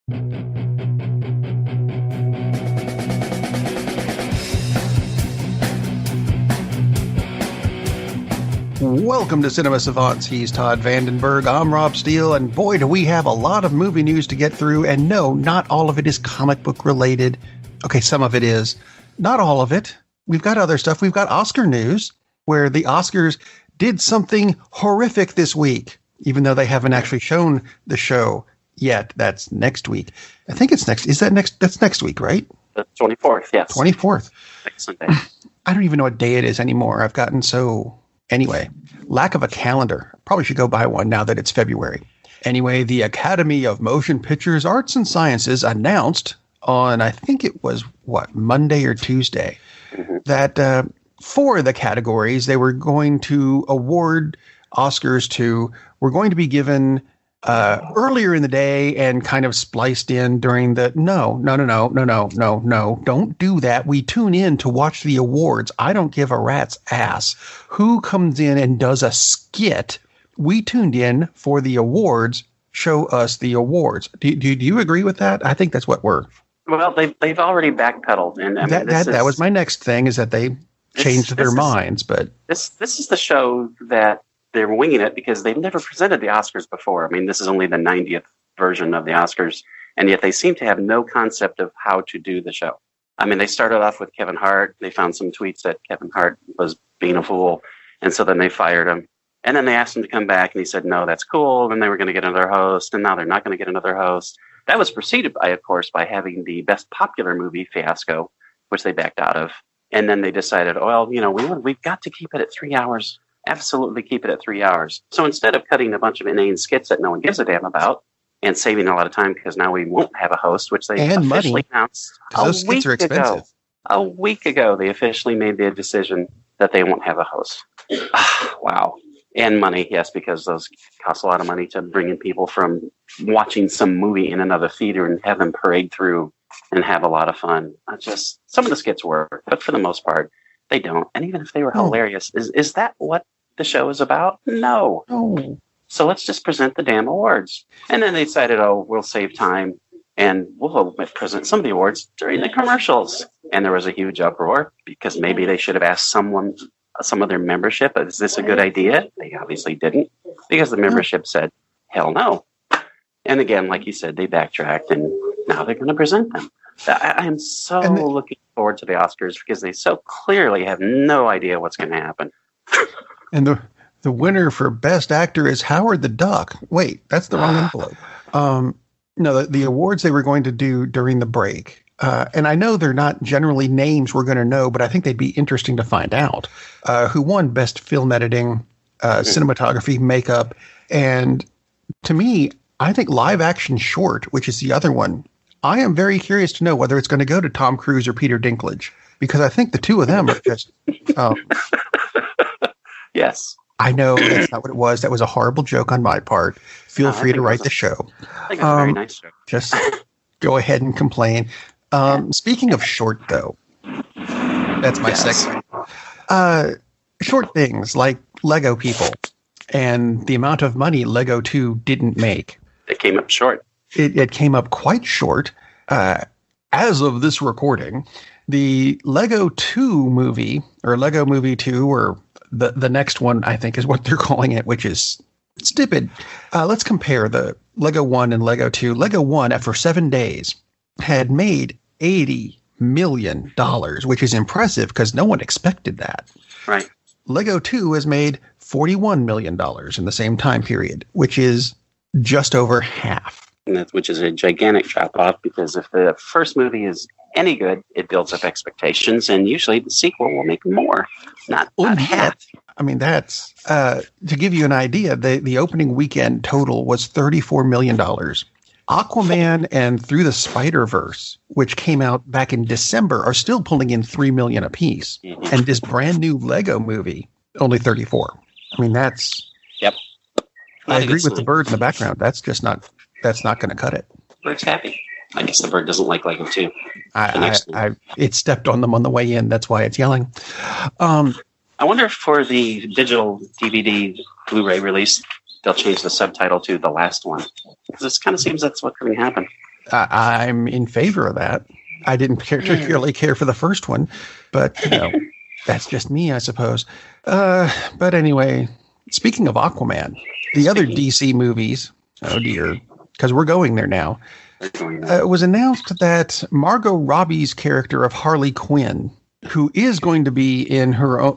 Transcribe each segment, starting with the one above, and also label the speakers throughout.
Speaker 1: Welcome to Cinema Savants. He's Todd Vandenberg. I'm Rob Steele, and boy, do we have a lot of movie news to get through. And no, not all of it is comic book related. Okay, some of it is. Not all of it. We've got other stuff. We've got Oscar news, where the Oscars did something horrific this week, even though they haven't actually shown the show yet. That's next week. I think it's next. Is that next? That's next week, right?
Speaker 2: The 24th, yes.
Speaker 1: 24th.
Speaker 2: Next Sunday.
Speaker 1: I don't even know what day it is anymore. I've gotten so... Anyway, lack of a calendar. Probably should go buy one now that it's February. Anyway, the Academy of Motion Pictures Arts and Sciences announced on, I think it was, Monday or Tuesday, that for the categories they were going to award Oscars to were going to be given earlier in the day and kind of spliced in during the no, don't do that. We tune in to watch the awards. I don't give a rat's ass who comes in and does a skit. We tuned in for the awards. Show us the awards. Do you agree with that? I think that's what we're.
Speaker 2: Well, they've already backpedaled, and I mean,
Speaker 1: that was my next thing, is that they changed their minds. But
Speaker 2: this is the show that they're winging it because they've never presented the Oscars before. I mean, this is only the 90th version of the Oscars, and yet they seem to have no concept of how to do the show. I mean, they started off with Kevin Hart. They found some tweets that Kevin Hart was being a fool, and so then they fired him. And then they asked him to come back, and he said, no, that's cool. Then they were going to get another host, and now they're not going to get another host. That was preceded by, of course, by having the Best Popular Movie fiasco, which they backed out of. And then they decided, well, we've got to keep it at 3 hours. Absolutely keep it at 3 hours. So instead of cutting a bunch of inane skits that no one gives a damn about and saving a lot of time because now we won't have a host, which they
Speaker 1: and
Speaker 2: officially
Speaker 1: money,
Speaker 2: announced
Speaker 1: those skits are expensive.
Speaker 2: A week ago, they officially made the decision that they won't have a host. Wow. And money, yes, because those cost a lot of money to bring in people from watching some movie in another theater and have them parade through and have a lot of fun. Some of the skits work, but for the most part, they don't. And even if they were hilarious, is that what the show is about? No. So let's just present the damn awards. And then they decided, we'll save time and we'll present some of the awards during the commercials. And there was a huge uproar because maybe they should have asked some of their membership, is this a good idea? They obviously didn't, because the membership said, hell no. And again, like you said, they backtracked and now they're going to present them. I am so looking forward to the Oscars because they so clearly have no idea what's going to happen.
Speaker 1: And the winner for Best Actor is Howard the Duck. Wait, that's the wrong envelope. No, the awards they were going to do during the break. And I know they're not generally names we're going to know, but I think they'd be interesting to find out. Who won Best Film Editing, Cinematography, Makeup, and to me, I think Live Action Short, which is the other one. I am very curious to know whether it's going to go to Tom Cruise or Peter Dinklage, because I think the two of them are just...
Speaker 2: Yes.
Speaker 1: I know that's not what it was. That was a horrible joke on my part. Feel free to write the show.
Speaker 2: I think it's a very nice joke.
Speaker 1: Just go ahead and complain. Speaking of short, though, that's my segment. Short things like Lego people and the amount of money Lego 2 didn't make.
Speaker 2: It came up short.
Speaker 1: It came up quite short. As of this recording, the Lego 2 movie, or Lego Movie 2, or the next one, I think, is what they're calling it, which is stupid. Let's compare the Lego 1 and Lego 2. Lego 1, after 7 days, had made $80 million, which is impressive because no one expected that.
Speaker 2: Right.
Speaker 1: Lego 2 has made $41 million in the same time period, which is just over half.
Speaker 2: Which is a gigantic drop-off because if the first movie is any good, it builds up expectations, and usually the sequel will make more, not half.
Speaker 1: I mean, that's to give you an idea, the opening weekend total was $34 million. Aquaman and Through the Spider-Verse, which came out back in December, are still pulling in $3 million apiece. Mm-hmm. And this brand new Lego movie, only 34. I mean, that's...
Speaker 2: Yep.
Speaker 1: I agree with the bird in the background. That's just not... That's not going to cut it.
Speaker 2: Bird's happy. I guess the bird doesn't like Lego 2.
Speaker 1: It stepped on them on the way in. That's why it's yelling.
Speaker 2: I wonder if for the digital DVD Blu-ray release, they'll change the subtitle to The Last One. Because it kind of seems that's what's going to happen.
Speaker 1: I'm in favor of that. I didn't particularly care for the first one, but that's just me, I suppose. But anyway, speaking of Aquaman, the other DC movies, oh dear, because we're going there now, it was announced that Margot Robbie's character of Harley Quinn, who is going to be in her own,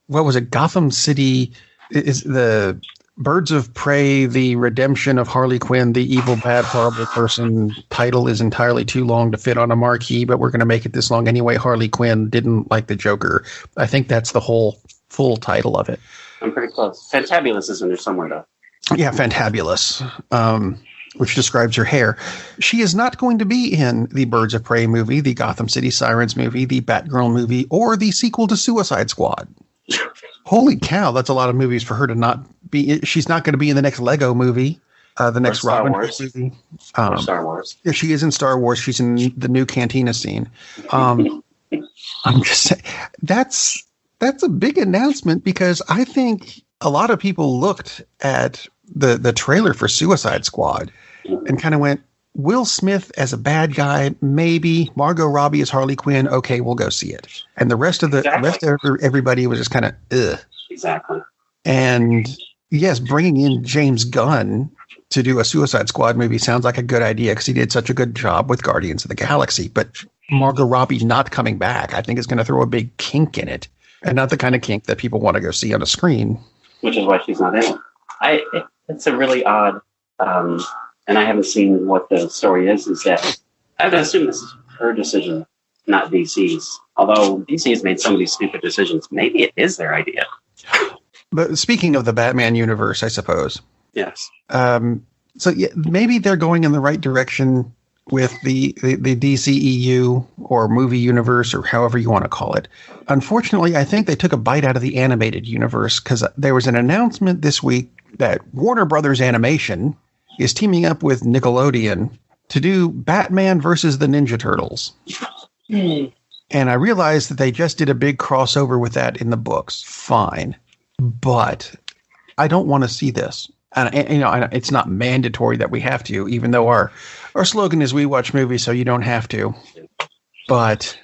Speaker 1: what was it, Gotham City, is the Birds of Prey, the redemption of Harley Quinn, the evil, bad, horrible person title is entirely too long to fit on a marquee, but we're going to make it this long anyway. Harley Quinn didn't like the Joker. I think that's the whole full title of it.
Speaker 2: I'm pretty close. Fantabulous is in there somewhere, though.
Speaker 1: Yeah, Fantabulous, which describes her hair. She is not going to be in the Birds of Prey movie, the Gotham City Sirens movie, the Batgirl movie, or the sequel to Suicide Squad. Holy cow, that's a lot of movies for her to not be. She's not going to be in the next Lego movie, the next Robin Hood movie.
Speaker 2: Star Wars.
Speaker 1: Yeah, she is in Star Wars. She's in the new Cantina scene. I'm just saying, that's a big announcement, because I think a lot of people looked at the trailer for Suicide Squad and kind of went, Will Smith as a bad guy, maybe. Margot Robbie as Harley Quinn, okay, we'll go see it. And the rest of everybody was just kind of, ugh.
Speaker 2: Exactly.
Speaker 1: And yes, bringing in James Gunn to do a Suicide Squad movie sounds like a good idea, because he did such a good job with Guardians of the Galaxy. But Margot Robbie not coming back, I think, is going to throw a big kink in it, and not the kind of kink that people want to go see on a screen.
Speaker 2: Which is why she's not in it. It's a really odd. And I haven't seen what the story is that I would assume this is her decision, not DC's. Although DC has made so many stupid decisions, maybe it is their idea.
Speaker 1: But speaking of the Batman universe, I suppose.
Speaker 2: Yes.
Speaker 1: So yeah, maybe they're going in the right direction with the DCEU or movie universe, or however you want to call it. Unfortunately, I think they took a bite out of the animated universe, because there was an announcement this week that Warner Brothers Animation is teaming up with Nickelodeon to do Batman versus the Ninja Turtles. And I realized that they just did a big crossover with that in the books. Fine. But I don't want to see this. And it's not mandatory that we have to, even though our slogan is we watch movies so you don't have to. But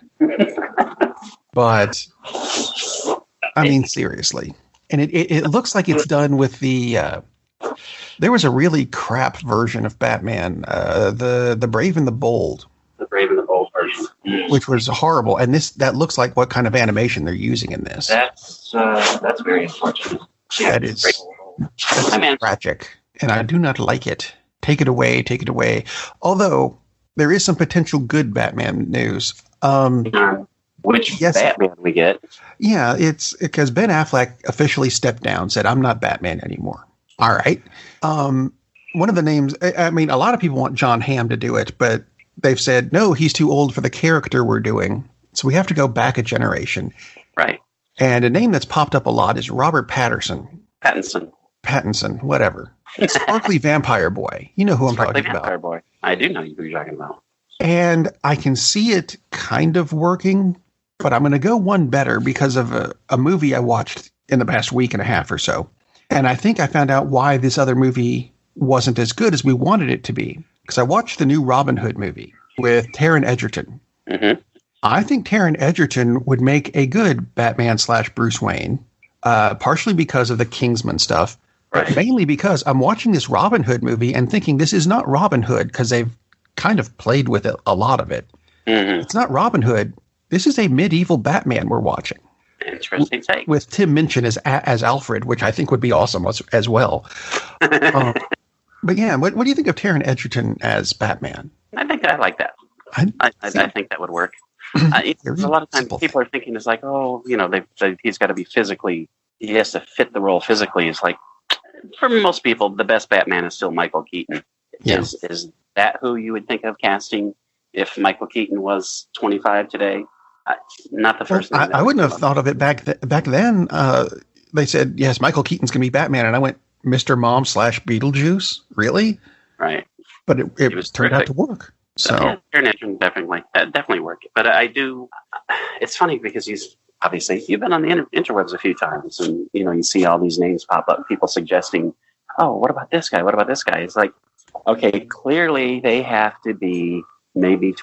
Speaker 1: I mean, seriously. And it looks like it's done with the there was a really crap version of Batman, the Brave and the Bold.
Speaker 2: The Brave and the Bold version.
Speaker 1: Which was horrible. And that looks like what kind of animation they're using in this.
Speaker 2: That's very unfortunate.
Speaker 1: That is tragic. And I do not like it. Take it away. Take it away. Although there is some potential good Batman news.
Speaker 2: Which Batman we get?
Speaker 1: Yeah, it's because Ben Affleck officially stepped down, said, I'm not Batman anymore. All right. One of the names, I mean, a lot of people want John Hamm to do it, but they've said, no, he's too old for the character we're doing. So we have to go back a generation.
Speaker 2: Right.
Speaker 1: And a name that's popped up a lot is Robert Pattinson, whatever. Sparkly Vampire Boy. You know who I'm talking about.
Speaker 2: Vampire Boy. I do know who you're talking about.
Speaker 1: And I can see it kind of working, but I'm going to go one better because of a movie I watched in the past week and a half or so. And I think I found out why this other movie wasn't as good as we wanted it to be. Because I watched the new Robin Hood movie with Taron Egerton.
Speaker 2: Mm-hmm.
Speaker 1: I think Taron Egerton would make a good Batman / Bruce Wayne, partially because of the Kingsman stuff, but mainly because I'm watching this Robin Hood movie and thinking this is not Robin Hood, because they've kind of played with it, a lot of it.
Speaker 2: Mm-hmm.
Speaker 1: It's not Robin Hood. This is a medieval Batman we're watching.
Speaker 2: Interesting take.
Speaker 1: With Tim Minchin as Alfred, which I think would be awesome as well. But yeah, what do you think of Taron Egerton as Batman?
Speaker 2: I think I like that. I think that would work. A lot of times people are thinking it's like, oh, he's got to be physically, he has to fit the role physically. It's like, for most people, the best Batman is still Michael Keaton.
Speaker 1: Yeah.
Speaker 2: Is that who you would think of casting if Michael Keaton was 25 today? Not the first thing.
Speaker 1: I wouldn't have thought of it back then. They said, yes, Michael Keaton's going to be Batman. And I went, Mr. Mom / Beetlejuice? Really?
Speaker 2: Right.
Speaker 1: But it turned out to work. So
Speaker 2: definitely work. But I do. It's funny because you've been on the interwebs a few times, and you see all these names pop up. People suggesting, "Oh, what about this guy? What about this guy?" It's like Okay, clearly they have to be maybe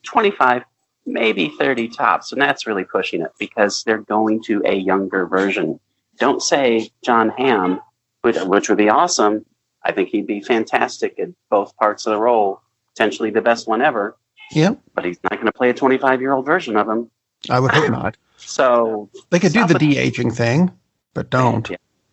Speaker 2: 25, maybe 30 tops, and that's really pushing it because they're going to a younger version. Don't say John Hamm, which would be awesome. I think he'd be fantastic in both parts of the role, potentially the best one ever.
Speaker 1: Yep.
Speaker 2: But he's not going to play a 25-year-old version of him.
Speaker 1: I would hope not.
Speaker 2: So
Speaker 1: they could do the de-aging thing, but don't.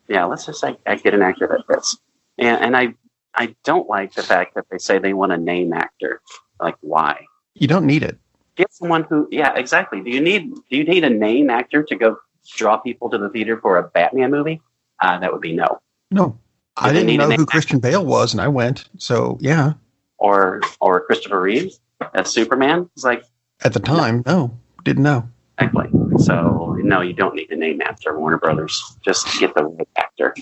Speaker 2: Yeah, let's just say I get an actor that fits. And I don't like the fact that they say they want a name actor. Like, why?
Speaker 1: You don't need it.
Speaker 2: Get someone who, yeah, exactly. Do you need a name actor to go draw people to the theater for a Batman movie? That would be no.
Speaker 1: No. I didn't know who Christian Bale was, and I went. So, yeah.
Speaker 2: Or Christopher Reeve as Superman. It's like,
Speaker 1: at the time, no, didn't know.
Speaker 2: Exactly. So, no, you don't need a name actor, Warner Brothers. Just get the right actor.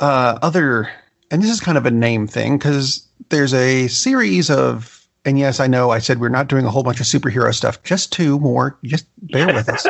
Speaker 1: And this is kind of a name thing, because there's a series of, and yes, I know I said we're not doing a whole bunch of superhero stuff, just two more, just bear with us.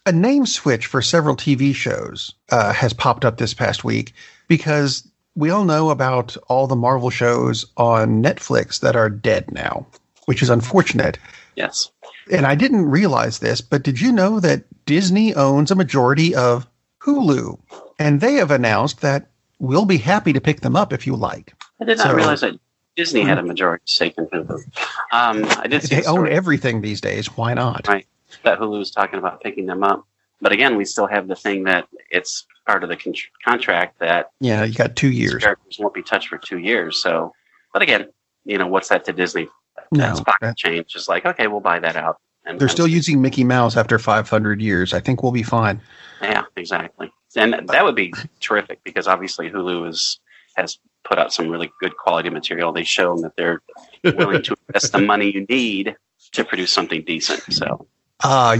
Speaker 1: A name switch for several TV shows has popped up this past week, because we all know about all the Marvel shows on Netflix that are dead now, which is unfortunate.
Speaker 2: Yes.
Speaker 1: And I didn't realize this, but did you know that Disney owns a majority of Hulu? And they have announced that we'll be happy to pick them up if you like.
Speaker 2: I did not realize that Disney had a majority stake in Hulu. I did see
Speaker 1: they own everything these days. Why not?
Speaker 2: Right. That Hulu was talking about picking them up. But again, we still have the thing that it's part of the contract that
Speaker 1: you got 2 years.
Speaker 2: Characters won't be touched for 2 years. So, but again, what's that to Disney?
Speaker 1: No,
Speaker 2: pocket change. Just like, okay, we'll buy that out. And
Speaker 1: they're still using Mickey Mouse after 500 years. I think we'll be fine.
Speaker 2: Yeah, exactly. And that would be terrific because obviously Hulu has put out some really good quality material. They've shown that they're willing to invest the money you need to produce something decent. So,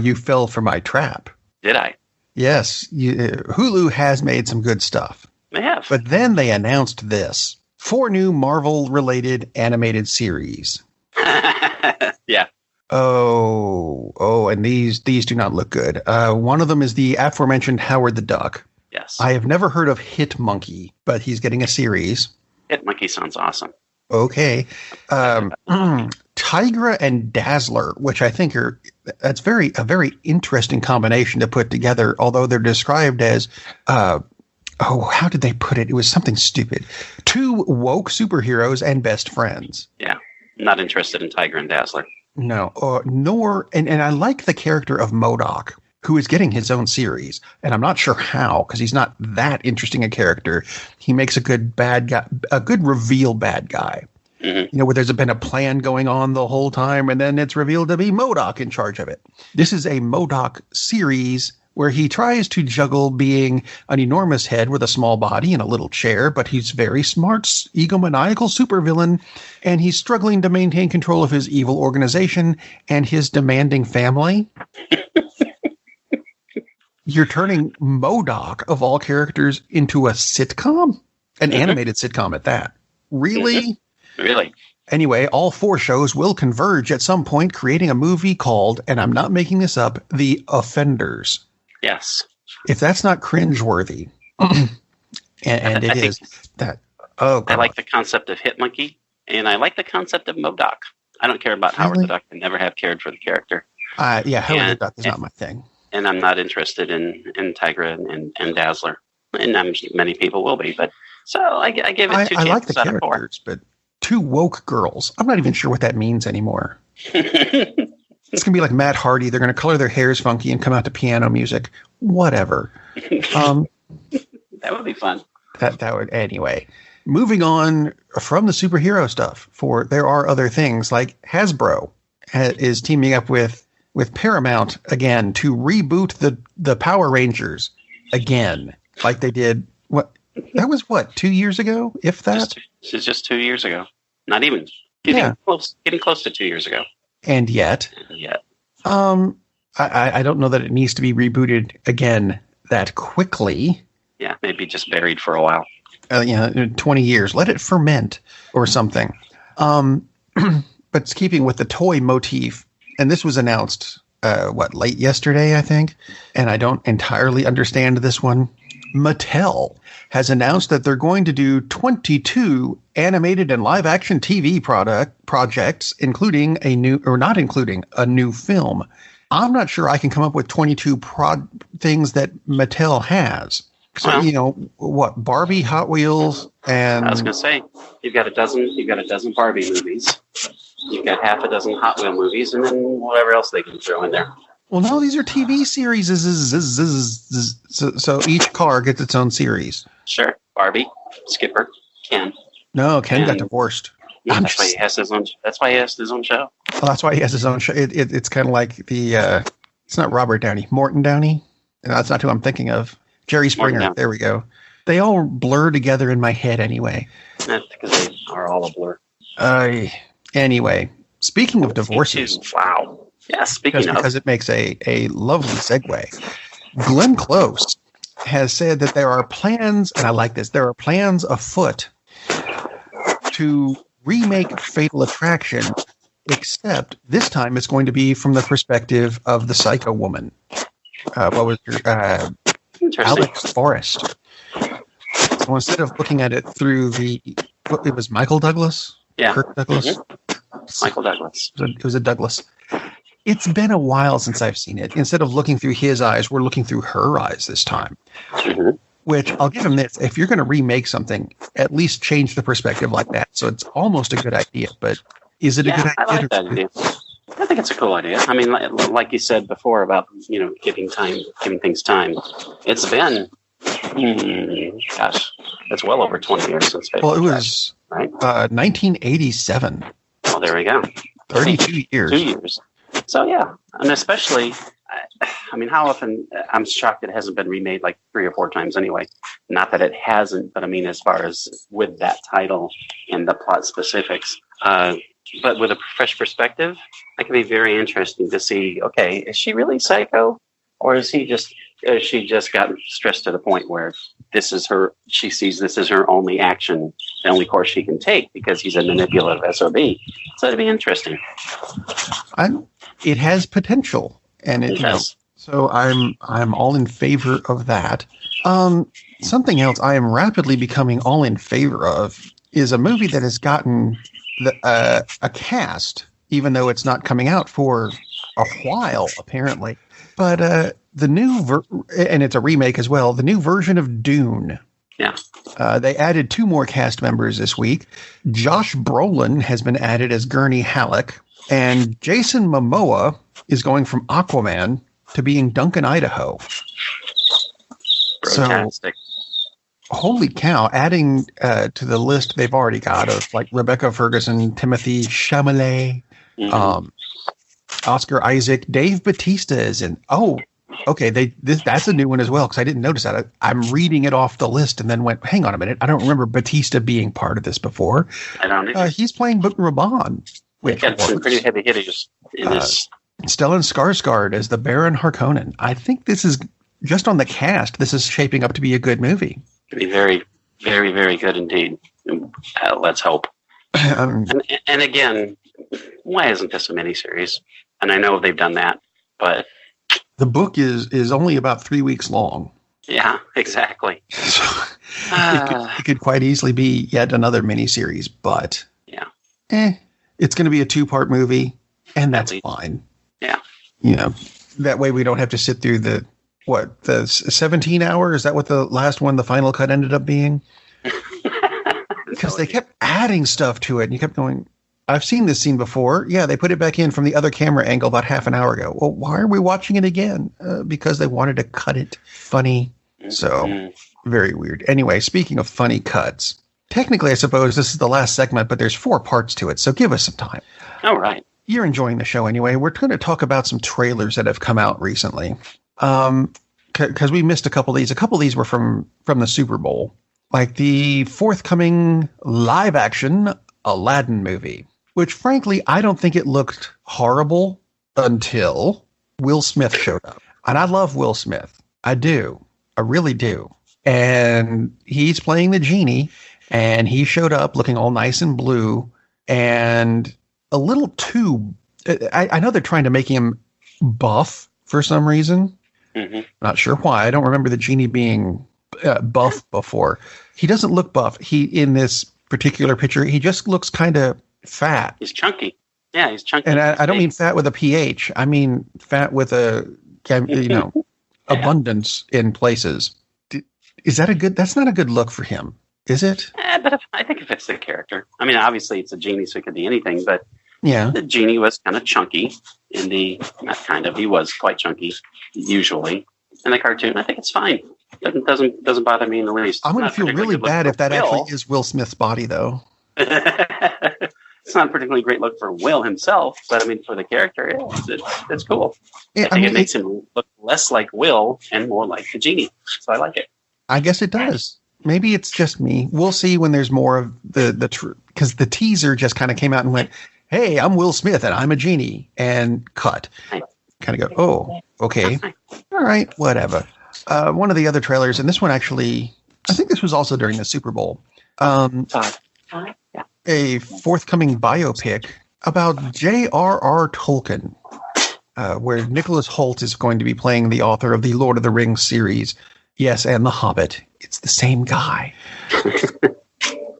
Speaker 1: you fell for my trap.
Speaker 2: Did I?
Speaker 1: Yes. Hulu has made some good stuff.
Speaker 2: They have.
Speaker 1: But then they announced this. 4 new Marvel-related animated series.
Speaker 2: Yeah.
Speaker 1: Oh, and these do not look good. One of them is the aforementioned Howard the Duck.
Speaker 2: Yes.
Speaker 1: I have never heard of Hit Monkey, but he's getting a series.
Speaker 2: Hit Monkey sounds awesome.
Speaker 1: Okay. Tigra and Dazzler, which I think that's a very interesting combination to put together, although they're described as, how did they put it? It was something stupid. 2 woke superheroes and best friends.
Speaker 2: Yeah. Not interested in Tigra and Dazzler.
Speaker 1: No, and I like the character of MODOK, who is getting his own series, and I'm not sure how, because he's not that interesting a character. He makes a good bad guy, a good reveal bad guy. Mm-hmm. Where there's been a plan going on the whole time, and then it's revealed to be MODOK in charge of it. This is a MODOK series where he tries to juggle being an enormous head with a small body and a little chair, but he's very smart, egomaniacal supervillain, and he's struggling to maintain control of his evil organization and his demanding family. You're turning MODOK, of all characters, into a sitcom? An animated sitcom at that. Really?
Speaker 2: Really?
Speaker 1: Anyway, all 4 shows will converge at some point, creating a movie called, and I'm not making this up, The Offenders.
Speaker 2: Yes.
Speaker 1: If that's not cringeworthy, and it is that. Oh, God.
Speaker 2: I like the concept of Hit Monkey, and I like the concept of MODOK. I don't care about Howard the Duck. I never have cared for the character.
Speaker 1: Howard the Duck is not my thing.
Speaker 2: And I'm not interested in Tigra and Dazzler. And many people will be, but so I give it 2 chances. I like the characters,
Speaker 1: but 2 woke girls. I'm not even sure what that means anymore. It's going to be like Matt Hardy. They're going to color their hairs funky and come out to piano music. Whatever.
Speaker 2: That would be fun.
Speaker 1: That would, anyway. Moving on from the superhero stuff, for there are other things like Hasbro is teaming up with Paramount again to reboot the Power Rangers again, like they did. That was 2 years ago, if that?
Speaker 2: Just 2 years ago. Not even. Getting close to 2 years ago.
Speaker 1: And yet. I don't know that it needs to be rebooted again that quickly.
Speaker 2: Yeah, maybe just buried for a while.
Speaker 1: 20 years. Let it ferment or something. But keeping with the toy motif, and this was announced, late yesterday, I think, and I don't entirely understand this one. Mattel has announced that they're going to do 22 animated and live-action TV projects, including not including a new film. I'm not sure I can come up with 22 things that Mattel has. So,
Speaker 2: Well,
Speaker 1: what, Barbie, Hot Wheels, and...
Speaker 2: I was going to say, you've got a dozen Barbie movies. You've got half a dozen Hot Wheel movies, and then whatever else they can throw in there.
Speaker 1: Well, no, these are TV series. So each car gets its own series.
Speaker 2: Sure. Barbie, Skipper, Ken.
Speaker 1: No, Ken got divorced.
Speaker 2: Yeah, that's why he has his own show.
Speaker 1: Well, that's why he has his own show. It's kind of like it's not Robert Downey, Morton Downey. No, that's not who I'm thinking of. Jerry Springer. There we go. They all blur together in my head anyway.
Speaker 2: That's because they are all a blur.
Speaker 1: Anyway, speaking of divorces.
Speaker 2: Wow. Yeah, because
Speaker 1: it makes a lovely segue. Glenn Close has said that there are plans, and I like this, there are plans afoot to remake Fatal Attraction, except this time it's going to be from the perspective of the Psycho woman. What was her? Alex Forrest. So instead of looking at it through it was Michael Douglas?
Speaker 2: Yeah.
Speaker 1: Kirk Douglas?
Speaker 2: Mm-hmm. Michael Douglas.
Speaker 1: It was a Douglas. It's been a while since I've seen it. Instead of looking through his eyes, we're looking through her eyes this time.
Speaker 2: Mm-hmm.
Speaker 1: Which, I'll give him this, if you're going to remake something, at least change the perspective like that. So it's almost a good idea, but is it a good idea?
Speaker 2: I like that idea. I think it's a cool idea. I mean, like you said before about, giving things time. It's been, it's well over 20 years since Fatal
Speaker 1: Well, it
Speaker 2: Attraction,
Speaker 1: was
Speaker 2: right?
Speaker 1: 1987.
Speaker 2: Oh, there we go.
Speaker 1: 32 years.
Speaker 2: 2 years. So, yeah. And especially, I mean, how often, I'm shocked it hasn't been remade like 3 or 4 times anyway. Not that it hasn't, but I mean, as far as with that title and the plot specifics. But with a fresh perspective, that can be very interesting to see, okay, is she really psycho? Or is she just gotten stressed to the point where she sees this as her only action, the only course she can take because he's a manipulative SOB. So it'd be interesting.
Speaker 1: It has potential, and it does. So I'm all in favor of that. Something else I am rapidly becoming all in favor of is a movie that has gotten a cast, even though it's not coming out for a while, apparently. But the new and it's a remake as well. The new version of Dune.
Speaker 2: Yeah.
Speaker 1: They added 2 more cast members this week. Josh Brolin has been added as Gurney Halleck, and Jason Momoa is going from Aquaman to being Duncan Idaho.
Speaker 2: Fantastic.
Speaker 1: So, holy cow, adding to the list they've already got of like Rebecca Ferguson, Timothy Chalamet, Oscar Isaac, Dave Bautista is in. Oh, okay, that's a new one as well because I didn't notice that. I'm reading it off the list and then went, hang on a minute, I don't remember Bautista being part of this before.
Speaker 2: I don't either.
Speaker 1: He's playing Raban.
Speaker 2: We've got some pretty heavy hitters in this.
Speaker 1: Stellan Skarsgård as the Baron Harkonnen. I think this is, just on the cast, this is shaping up to be a good movie.
Speaker 2: It'd be very, very, very good indeed. Let's hope. And again, why isn't this a miniseries? And I know they've done that, but
Speaker 1: the book is only about 3 weeks long.
Speaker 2: Yeah, exactly.
Speaker 1: So it could quite easily be yet another miniseries, but it's going to be a 2-part movie, and that's fine.
Speaker 2: Yeah.
Speaker 1: That way we don't have to sit through the 17 hour? Is that what the last one, the final cut, ended up being? Because they kept adding stuff to it, and you kept going, I've seen this scene before. Yeah, they put it back in from the other camera angle about half an hour ago. Well, why are we watching it again? Because they wanted to cut it funny. So, very weird. Anyway, speaking of funny cuts, technically I suppose this is the last segment, but there's 4 parts to it, so give us some time.
Speaker 2: All right.
Speaker 1: You're enjoying the show anyway. We're going to talk about some trailers that have come out recently. Because we missed a couple of these. A couple of these were from the Super Bowl. Like the forthcoming live-action Aladdin movie, which frankly, I don't think it looked horrible until Will Smith showed up. And I love Will Smith. I do. I really do. And he's playing the genie, and he showed up looking all nice and blue and a little too... I know they're trying to make him buff for some reason. Mm-hmm. Not sure why. I don't remember the genie being buff before. He doesn't look buff. In this particular picture, he just looks kind of fat.
Speaker 2: He's chunky. Yeah, he's chunky.
Speaker 1: And I don't mean fat with a PH. I mean fat with a, abundance in places. Is that that's not a good look for him, is it?
Speaker 2: But I think it fits the character. I mean, obviously it's a genie, so it could be anything, but
Speaker 1: yeah,
Speaker 2: the genie was kind of chunky he was quite chunky, usually, in the cartoon. I think it's fine. It doesn't bother me in the least.
Speaker 1: I'm going to feel really bad if that actually is Will Smith's body, though.
Speaker 2: It's not a particularly great look for Will himself, but I mean, for the character, it's cool. Yeah, I think it makes him look less like Will and more like the genie. So I like it.
Speaker 1: I guess it does. Maybe it's just me. We'll see when there's more of because the teaser just kind of came out and went, "Hey, I'm Will Smith and I'm a genie," and cut. Kind of go, "Oh, okay, all right, whatever." One of the other trailers, and this one actually, I think this was also during the Super Bowl. A forthcoming biopic about J.R.R. Tolkien, where Nicholas Hoult is going to be playing the author of the Lord of the Rings series. Yes, and The Hobbit. It's the same guy.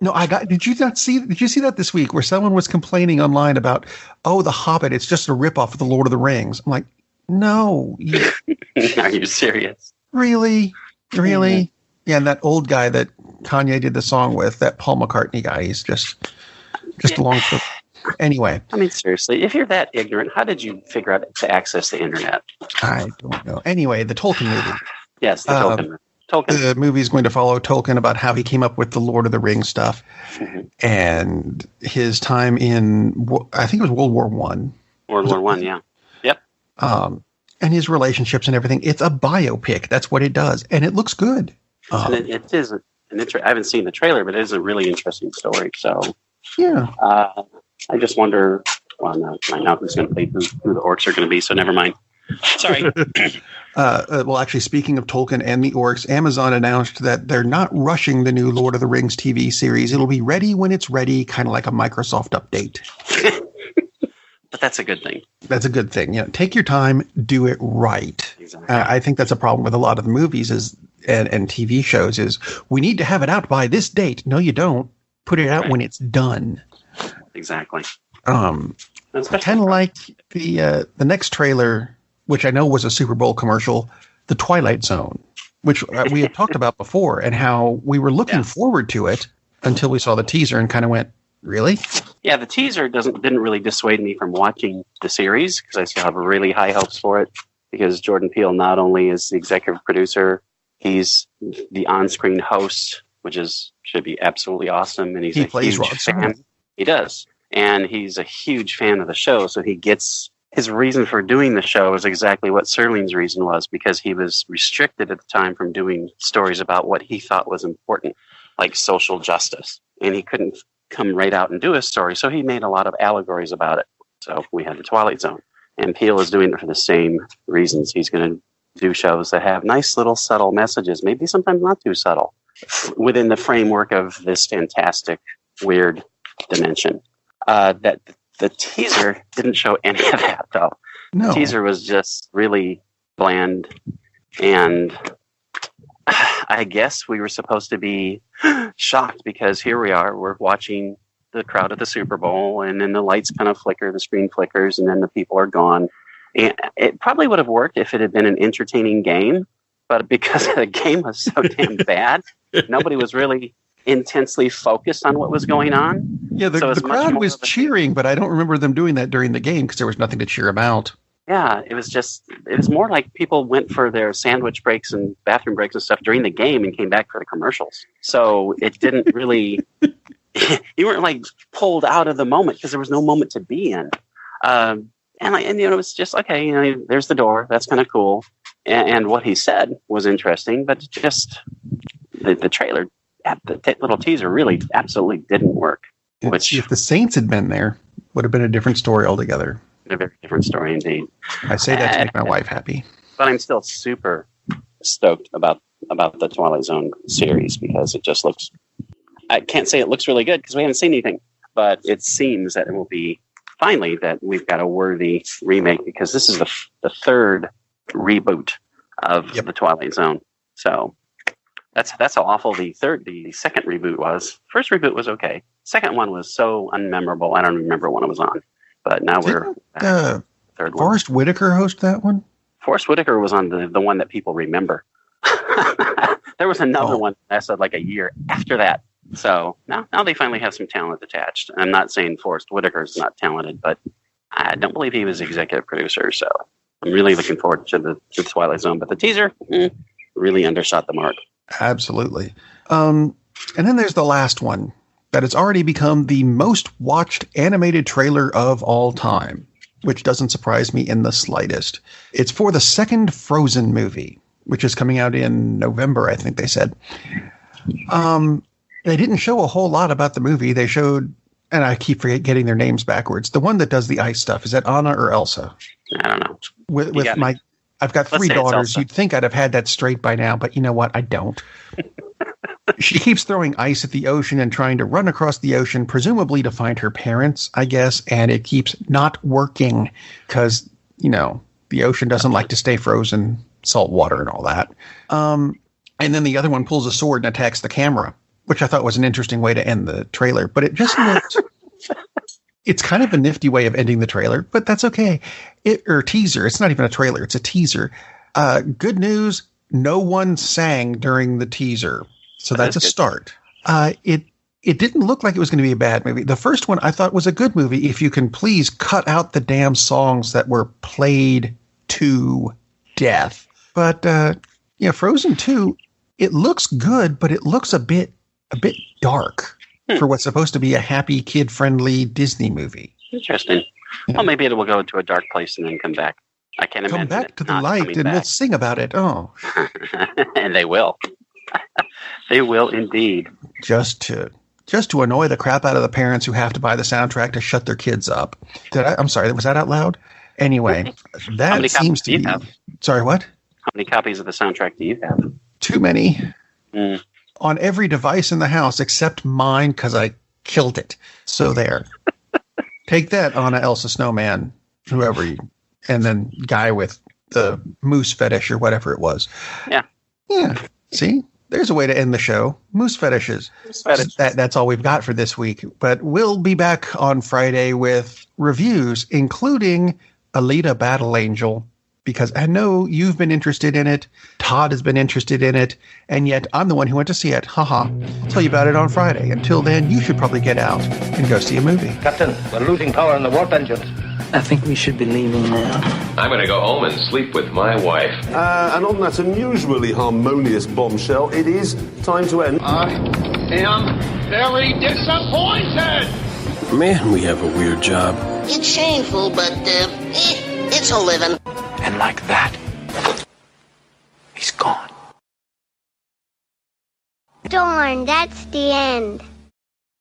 Speaker 1: No, did you see that this week where someone was complaining online about, The Hobbit, it's just a ripoff of the Lord of the Rings. I'm like, no.
Speaker 2: Are you serious?
Speaker 1: Really? Really? Yeah, and that old guy that Kanye did the song with, that Paul McCartney guy, he's just along for... Anyway.
Speaker 2: I mean, seriously, if you're that ignorant, how did you figure out to access the internet?
Speaker 1: I don't know. Anyway, the Tolkien movie.
Speaker 2: Yes, the Tolkien.
Speaker 1: The movie is going to follow Tolkien about how he came up with the Lord of the Rings stuff and his time in, I think it was World War I.
Speaker 2: World War I, yeah. Yep.
Speaker 1: And his relationships and everything. It's a biopic. That's what it does. And it looks good.
Speaker 2: And it is I haven't seen the trailer, but it is a really interesting story. So,
Speaker 1: yeah.
Speaker 2: I just wonder, well, no, I know who's going to play, who the orcs are going to be, so never mind. Sorry.
Speaker 1: Well, actually, speaking of Tolkien and the orcs, Amazon announced that they're not rushing the new Lord of the Rings TV series. It'll be ready when it's ready, kind of like a Microsoft update.
Speaker 2: But that's a good thing.
Speaker 1: That's a good thing. Take your time, do it right.
Speaker 2: Exactly.
Speaker 1: I think that's a problem with a lot of the movies and TV shows is we need to have it out by this date. No, you don't. Put it out when it's done.
Speaker 2: Exactly.
Speaker 1: Kind of like the next trailer, which I know was a Super Bowl commercial, The Twilight Zone, which we had talked about before, and how we were looking forward to it until we saw the teaser and kind of went, really?
Speaker 2: Yeah, the teaser didn't really dissuade me from watching the series because I still have really high hopes for it because Jordan Peele not only is the executive producer, he's the on-screen host, which should be absolutely awesome, and he plays Rod fan. He does. And he's a huge fan of the show, so he gets his reason for doing the show is exactly what Serling's reason was, because he was restricted at the time from doing stories about what he thought was important, like social justice. And he couldn't come right out and do a story, so he made a lot of allegories about it. So we had The Twilight Zone. And Peele is doing it for the same reasons. He's going to do shows that have nice little subtle messages, maybe sometimes not too subtle, within the framework of this fantastic, weird dimension. That the teaser didn't show any of that, though.
Speaker 1: No.
Speaker 2: The teaser was just really bland, and I guess we were supposed to be shocked because here we are, we're watching the crowd at the Super Bowl, and then the lights kind of flicker, the screen flickers, and then the people are gone. And it probably would have worked if it had been an entertaining game, but because the game was so damn bad, nobody was really intensely focused on what was going on.
Speaker 1: Yeah, the crowd was cheering, but I don't remember them doing that during the game because there was nothing to cheer about.
Speaker 2: Yeah, it was more like people went for their sandwich breaks and bathroom breaks and stuff during the game and came back for the commercials. So it didn't really, you weren't like pulled out of the moment because there was no moment to be in. And it was just, okay, there's the door. That's kind of cool. And what he said was interesting, but just the trailer, the little teaser really absolutely didn't work.
Speaker 1: If the Saints had been there, would have been a different story altogether.
Speaker 2: A very different story indeed.
Speaker 1: I say that to make my wife happy.
Speaker 2: But I'm still super stoked about the Twilight Zone series because it just looks... I can't say it looks really good because we haven't seen anything, but it seems that it will be finally that we've got a worthy remake because this is the third reboot of the Twilight Zone. So That's how awful the second reboot was. First reboot was okay. Second one was so unmemorable. I don't remember when it was on. But now we're back. Third one.
Speaker 1: Forrest Whitaker host that one?
Speaker 2: Forrest Whitaker was on the one that people remember. There was another one that lasted like a year after that. So now they finally have some talent attached. I'm not saying Forrest Whitaker's not talented, but I don't believe he was executive producer. So I'm really looking forward to the Twilight Zone. But the teaser really undershot the mark.
Speaker 1: Absolutely. And then there's the last one that has already become the most watched animated trailer of all time, which doesn't surprise me in the slightest. It's for the second Frozen movie, which is coming out in November, I think they said. They didn't show a whole lot about the movie. They showed, and I keep getting their names backwards, the one that does the ice stuff. Is that Anna or Elsa?
Speaker 2: I don't know.
Speaker 1: I've got three daughters. You'd think I'd have had that straight by now, but you know what? I don't. She keeps throwing ice at the ocean and trying to run across the ocean, presumably to find her parents, I guess, and it keeps not working because, the ocean doesn't like to stay frozen, salt water and all that. And then the other one pulls a sword and attacks the camera, which I thought was an interesting way to end the trailer, but it just looked... It's kind of a nifty way of ending the trailer, but that's okay. Or teaser. It's not even a trailer. It's a teaser. Good news. No one sang during the teaser. So that's a start. It didn't look like it was going to be a bad movie. The first one I thought was a good movie. If you can please cut out the damn songs that were played to death. But, Frozen 2, it looks good, but it looks a bit dark. For what's supposed to be a happy, kid-friendly Disney movie.
Speaker 2: Interesting. Yeah. Well, maybe it will go into a dark place and then come back. I can't imagine.
Speaker 1: Come back to the light and we'll sing about it. Oh.
Speaker 2: And they will. They will indeed.
Speaker 1: Just to annoy the crap out of the parents who have to buy the soundtrack to shut their kids up. I'm sorry, was that out loud? Anyway, that seems to be... Sorry, what?
Speaker 2: How many copies of the soundtrack do you have?
Speaker 1: Too many. On every device in the house except mine because I killed it. So there. Take that, Anna, Elsa, Snowman, whoever you, and then guy with the moose fetish or whatever it was.
Speaker 2: Yeah.
Speaker 1: Yeah. See? There's a way to end the show. Moose fetishes.
Speaker 2: Moose fetish.
Speaker 1: That's all we've got for this week. But we'll be back on Friday with reviews, including Alita Battle Angel, because I know you've been interested in it. Todd has been interested in it. And yet I'm the one who went to see it. Haha. I'll tell you about it on Friday. Until then, you should probably get out and go see a movie.
Speaker 3: Captain, we're losing power in the warp engines.
Speaker 4: I think we should be leaving now.
Speaker 5: I'm going to go home and sleep with my wife.
Speaker 6: And on that unusually harmonious bombshell, it is time to end.
Speaker 7: I am very disappointed.
Speaker 8: Man, we have a weird job.
Speaker 9: It's shameful, but it's a living.
Speaker 4: And like that, he's gone.
Speaker 10: Darn, that's the end.